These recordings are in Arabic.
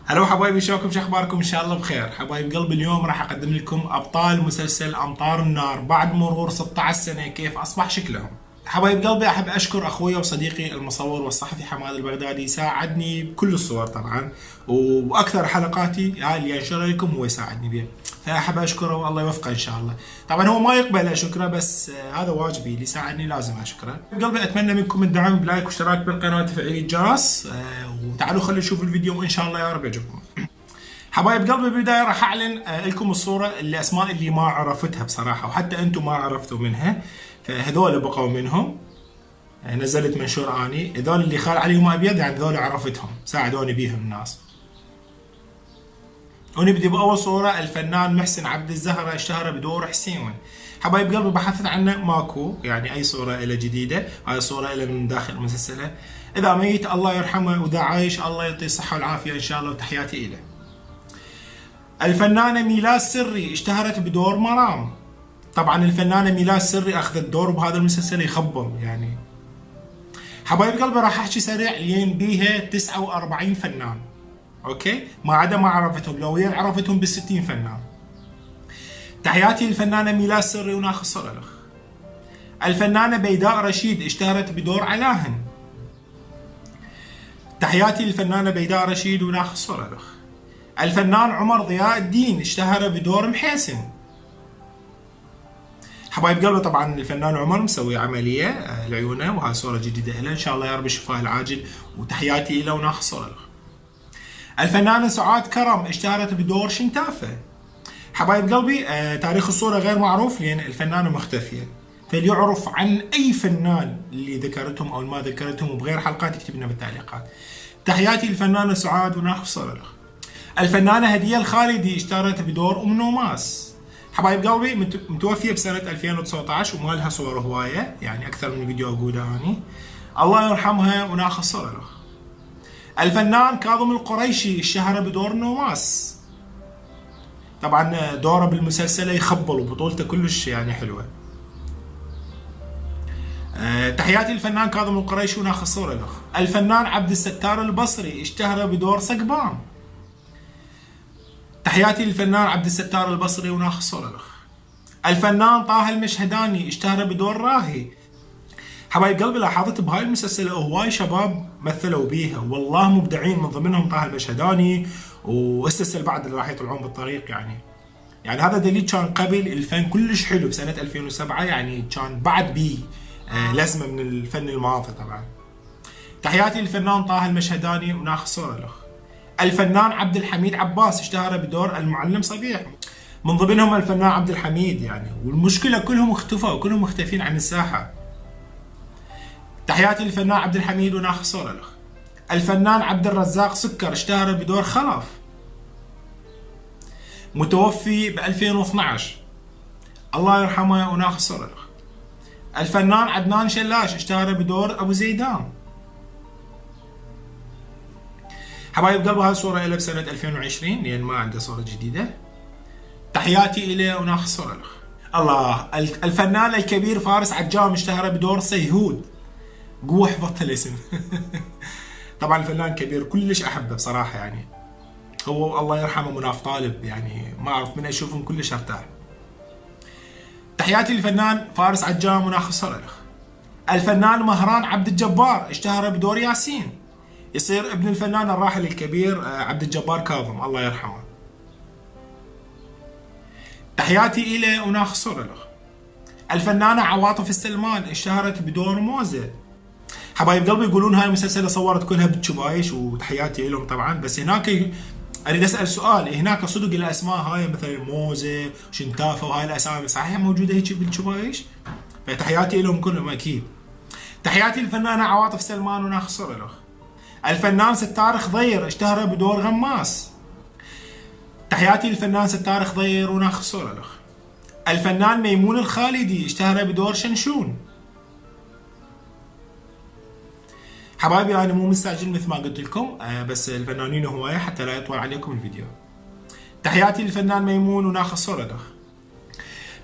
هلا حبايبي، شلونكم؟ شو اخباركم؟ ان شاء الله بخير. حبايب قلبي، اليوم راح اقدم لكم ابطال مسلسل امطار النار بعد مرور 16 سنه كيف اصبح شكلهم. حبايب قلبي، احب اشكر اخوي وصديقي المصور والصحفي حماد البغدادي، ساعدني بكل الصور طبعا، واكثر حلقاتي هاي اللي انشرها لكم هو يساعدني بها، فاحب اشكره والله يوفقه ان شاء الله. طبعا هو ما يقبل اشكره، بس هذا واجبي، اللي ساعدني لازم اشكره. قلبي اتمنى منكم الدعم بلايك واشتراك بالقناه وتفعيل الجرس، وتعالوا خلينا نشوف الفيديو وان شاء الله يا رب يعجبكم. حبايب قلبي، بالبدايه راح اعلن لكم الصوره، الاسماء اللي ما عرفتها بصراحه، وحتى انتم ما عرفتوا منها، فهذول بقوا منهم. نزلت منشور اني، هذول اللي خال عليهم ابيض يعني هذول عرفتهم، ساعدوني بيهم الناس. ونبدي باول صوره، الفنان محسن عبد الزهره اشتهر بدور حسين. حبايب قلبي بحثت عنه ماكو يعني اي صوره له جديده، هاي صوره له من داخل المسلسله. اذا ميت الله يرحمه، واذا عايش الله يعطيه الصحه والعافيه ان شاء الله، وتحياتي له. الفنانة ميلاد سري اشتهرت بدور مرام. طبعا الفنانة ميلاد سري اخذت دور بهذا المسلسل يخبل يعني. حبايب قلبي راح احكي سريع لين بيها 49 فنان، اوكي؟ ما عدا ما عرفتهم، لو هي عرفتهم بال 60 فنان. تحياتي للفنانة ميلاد سري وناخذ صرخ. الفنانة بيداء رشيد اشتهرت بدور علاهن. تحياتي للفنانة بيداء رشيد وناخذ صرخ. الفنان عمر ضياء الدين اشتهر بدور محيسن. حبايب قلبي طبعا الفنان عمر مسوي عمليه لعيونه، وهاي صوره جديده له، ان شاء الله يا رب الشفاء العاجل، وتحياتي له وناخذ صوره. الفنانه سعاد كرم اشتهرت بدور شنتافه. حبايب قلبي تاريخ الصوره غير معروف لان الفنانه مختفيه، فاللي يعرف عن اي فنان اللي ذكرتهم او ما ذكرتهم وبغير حلقات يكتب لنا بالتعليقات. تحياتي للفنانه سعاد وناخذ صوره. الفنانة هدية الخالدي اشتهرت بدور أم نوماس. حبايب قلبي متوفية بسنة 2019 وما لها صور هواية، يعني أكثر من فيديو أقولها أني. الله يرحمها وناخذ صور. الفنان كاظم القريشي اشتهر بدور نوماس. طبعا دوره بالمسلسل يخبل وبطولته كلش يعني حلوة. تحياتي للفنان كاظم القريشي وناخذ صورة. الفنان عبد الستار البصري اشتهر بدور سقبان. تحياتي للفنان عبد الستار البصري وناخذ صورة. الفنان طه المشهداني اشتهر بدور راهي. حبايب قلبي لاحظت بهاي المسلسل هواي شباب مثلوا بيها، والله مبدعين، من ضمنهم طه المشهداني، واستسل بعد اللي راح يطلعون بالطريق يعني هذا دليل كان قبل الفن كلش حلو بسنة 2007، يعني كان بعد بيه لازمة من الفن الماضي طبعا. تحياتي للفنان طه المشهداني وناخذ صورة له. الفنان عبد الحميد عباس اشتهر بدور المعلم صبيح، من ضمنهم الفنان عبد الحميد يعني، والمشكلة كلهم اختفوا، كلهم مختفين عن الساحة. تحياتي للفنان عبد الحميد وناخذ صورة له. الفنان عبد الرزاق سكر اشتهر بدور خلف، متوفي ب 2012، الله يرحمه وناخذ صورة له. الفنان عدنان شلاش اشتهر بدور ابو زيدان. حبايب قلبي هاي الصورة له بسنة 2020 لأن ما عنده صورة جديدة. تحياتي إليه وناخذ صورة له. الله، الفنان الكبير فارس عجام اشتهر بدور سيهود. قوة حفظت الاسم. طبعا الفنان كبير كلش أحبه بصراحة، يعني هو الله يرحمه مناف طالب، يعني ما أعرف من أشوفهم كلش أرتاح. تحياتي للفنان فارس عجام وناخذ صورة له. الفنان مهران عبد الجبار اشتهر بدور ياسين، يصير ابن الفنان الراحل الكبير عبد الجبار كاظم الله يرحمه. تحياتي إليه وناخذ صورة له. الفنانة عواطف السلمان اشتهرت بدور موزة. حبايب قلبي يقولون هاي المسلسلة صورت كلها بالشبايش، وتحياتي لهم طبعا، بس هناك اريد اسال سؤال، هناك صدق الاسماء هاي مثل موزة وشنتافة وهاي الاسامي صحيح موجودة هيك بالشبايش؟ فتحياتي لهم كلهم اكيد. تحياتي للفنانة عواطف سلمان وناخذ صورة له. الفنان ستار خضير اشتهر بدور غماس. تحياتي للفنان ستار خضير وناخذ صورة له. الفنان ميمون الخالدي اشتهر بدور شنشون. حبايبي انا مو مستعجل مثل ما قلت لكم، بس الفنانين هواية حتى لا يطول عليكم الفيديو. تحياتي للفنان ميمون وناخذ صورة له.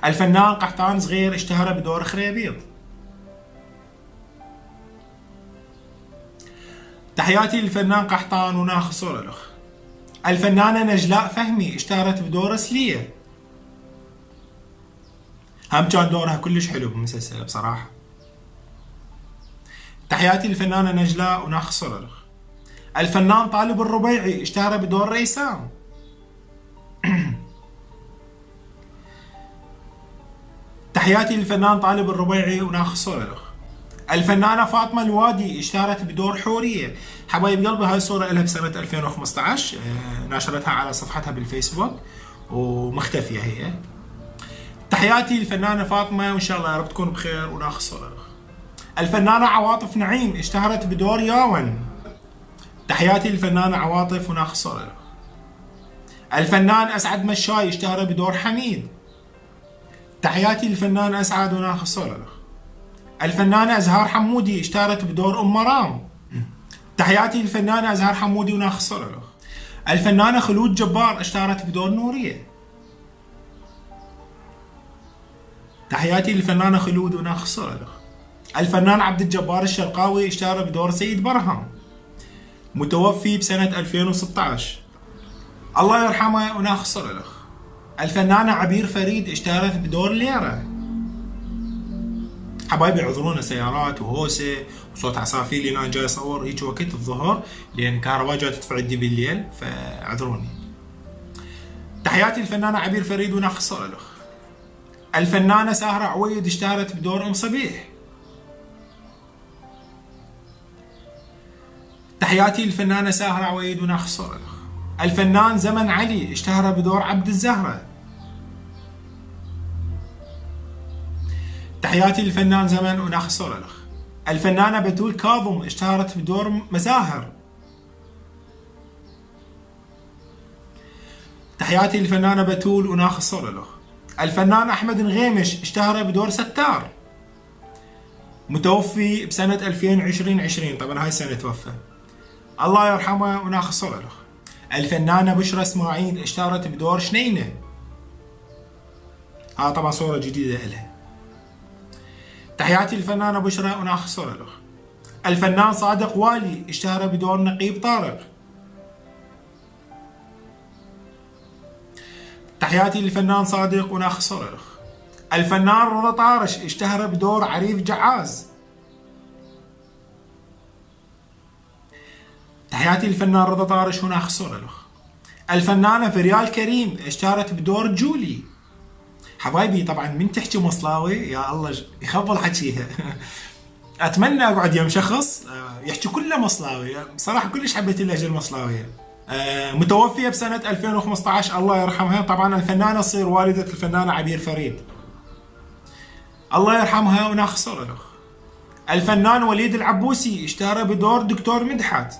الفنان قحطان صغير اشتهر بدور خريبيط. تحياتي للفنان قحطان وناخذ صورة له. الفنانة نجلاء فهمي اشتهرت بدور سلية، هم كان دورها كلش حلو بالمسلسل بصراحة. تحياتي للفنانة نجلاء وناخ صرخ. الفنان طالب الربيعي اشتهر بدور ريسام. تحياتي للفنان طالب الربيعي وناخ صرخ. الفنانة فاطمة الوادي اشتهرت بدور حورية. حبايب قلبي هاي الصورة لها بسنة 2015 ناشرتها على صفحتها بالفيسبوك ومختفية هي. تحياتي للفنانة فاطمة وإن شاء الله يا رب تكون بخير وناخ صرخ. الفنانة عواطف نعيم اشتهرت بدور ياون. تحياتي للفنانة عواطف وناخ صرخ. الفنان أسعد مشاي اشتهر بدور حميد. تحياتي للفنان أسعد وناخ صرخ. الفنانة أزهار حمودي اشتهرت بدور أم مرام. تحياتي للفنانة أزهار حمودي وناخ صرخ. الفنانة خلود جبار اشتهرت بدور نورية. تحياتي للفنانة خلود وناخ صرخ. الفنان عبد الجبار الشرقاوي اشتهر بدور سيد برهم، متوفي بسنة 2016 الله يرحمه وناخ صرخ. الفنانة عبير فريد اشتهرت بدور ليرة. حبايبي اعذرونا سيارات وهوسة وصوت عصافير اللي انا جاي اصور هيك وقت الظهر لان كهرباء جاي تدفع عندي بالليل فاعذروني. تحياتي للفنانة عبير فريد وناخ صرخ. الفنانة ساهرة عويد اشتهرت بدور ام صبيح. تحياتي للفنانة ساهرة عويد وناخ صرخ. الفنان زمن علي اشتهر بدور عبد الزهرة. تحياتي للفنان زمن وناخ صرخ. الفنانة بتول كاظم اشتهرت بدور مزاهر. تحياتي للفنانة بتول وناخ صرخ. الفنان أحمد نغيمش اشتهر بدور ستار، متوفي بسنة 2020 طبعا هاي السنة توفى الله يرحمه وناخ صرخ. الفنانة بشرى اسماعيل اشتهرت بدور شنينة، ها طبعا صورة جديدة لها. تحياتي للفنانة بشرى وناخ صرخ. الفنان صادق والي اشتهر بدور نقيب طارق. تحياتي للفنان صادق وناخ صرخ. الفنان رضا طارش اشتهر بدور عريف جعاز. تحياتي للفنان رضا طارش وناخ صرخ. الفنانة فريال كريم اشتهرت بدور جولي. حبايبي طبعا من تحكي مصلاوي يا الله يخبل حكيها. اتمنى اقعد يم شخص يحكي كله مصلاوي، بصراحه كلش حبيت اللهجه المصلاويه. متوفيه بسنه 2015 الله يرحمها. طبعا الفنانه تصير والده الفنانه عبير فريد الله يرحمها وناخ صرخ. الفنان وليد العبوسي اشتهر بدور دكتور مدحت.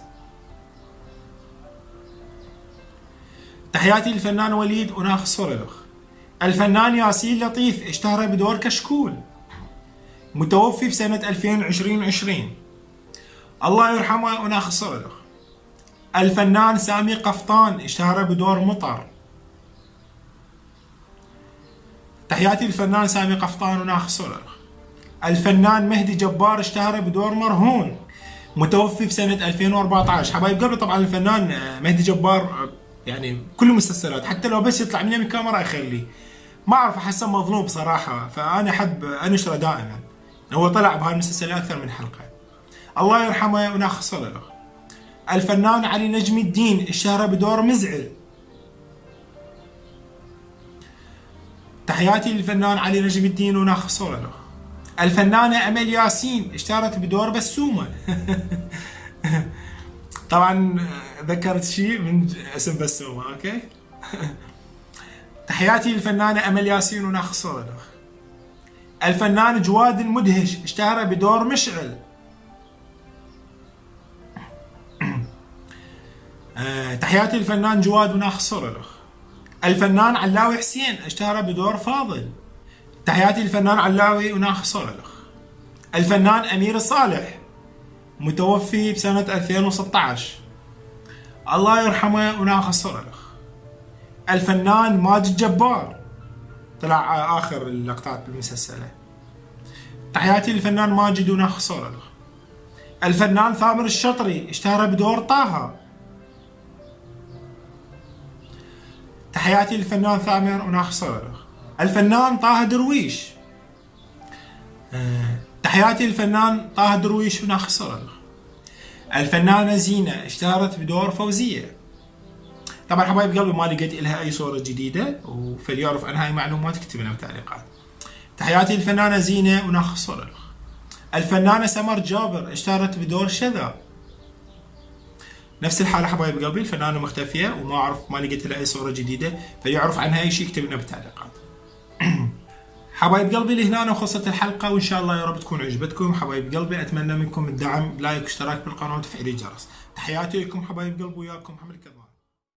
تحياتي للفنان وليد وناخ صرخ. الفنان ياسين لطيف اشتهر بدور كشكول، متوفي بسنة 2020 الله يرحمه وناخ صرخ. الفنان سامي قفطان اشتهر بدور مطر. تحياتي للفنان سامي قفطان وناخ صرخ. الفنان مهدي جبار اشتهر بدور مرهون، متوفي بسنة 2014 حبايب قلبي. طبعا الفنان مهدي جبار يعني كل المسلسلات حتى لو بس يطلع من الكاميرا يخليه، ما اعرف احسه مظلوم بصراحه، فانا احب انشره دائما. هو طلع بهاي المسلسل اكثر من حلقه الله يرحمه وناخ صرخ. الفنان علي نجم الدين اشتهر بدور مزعل. تحياتي للفنان علي نجم الدين وناخ صرخ. الفنانه امل ياسين اشتهرت بدور بسومه. طبعا ذكرت شيء من اسم بسومه اوكي. تحياتي للفنانة أمل ياسين وناخ صرخ. الفنان جواد المدهش اشتهر بدور مشعل. تحياتي للفنان جواد وناخ صرخ. الفنان علاوي حسين اشتهر بدور فاضل. تحياتي للفنان علاوي وناخ صرخ. الفنان أمير صالح متوفي بسنة 2016 الله يرحمه وناخ صرخ. الفنان ماجد جبار طلع آخر اللقطات بالمسلسلة. تحياتي للفنان ماجد وناخ صرخ. الفنان ثامر الشطري اشتهر بدور طه. تحياتي للفنان ثامر وناخ صرخ. الفنان طه درويش، تحياتي للفنان طه درويش وناخ صرخ. الفنانة زينة اشتهرت بدور فوزية. طبعا حبايب قلبي ما لقيت لها اي صورة جديدة، فاللي يعرف عنها اي معلومات اكتب لنا بالتعليقات. تحياتي للفنانة زينة وناخ صرخ. الفنانة سمر جابر اشتهرت بدور شذا. نفس الحالة حبايب قلبي، الفنانة مختفية وما اعرف، ما لقيت لها اي صورة جديدة، فاللي يعرف عنها اي شيء يكتب لنا بالتعليقات. حبايب قلبي لهنا وخلصت الحلقة، وان شاء الله يا رب تكون عجبتكم. حبايب قلبي اتمنى منكم الدعم بلايك واشتراك بالقناة وتفعيل الجرس. تحياتي لكم حبايب قلبي، وياكم محمد الكذاب.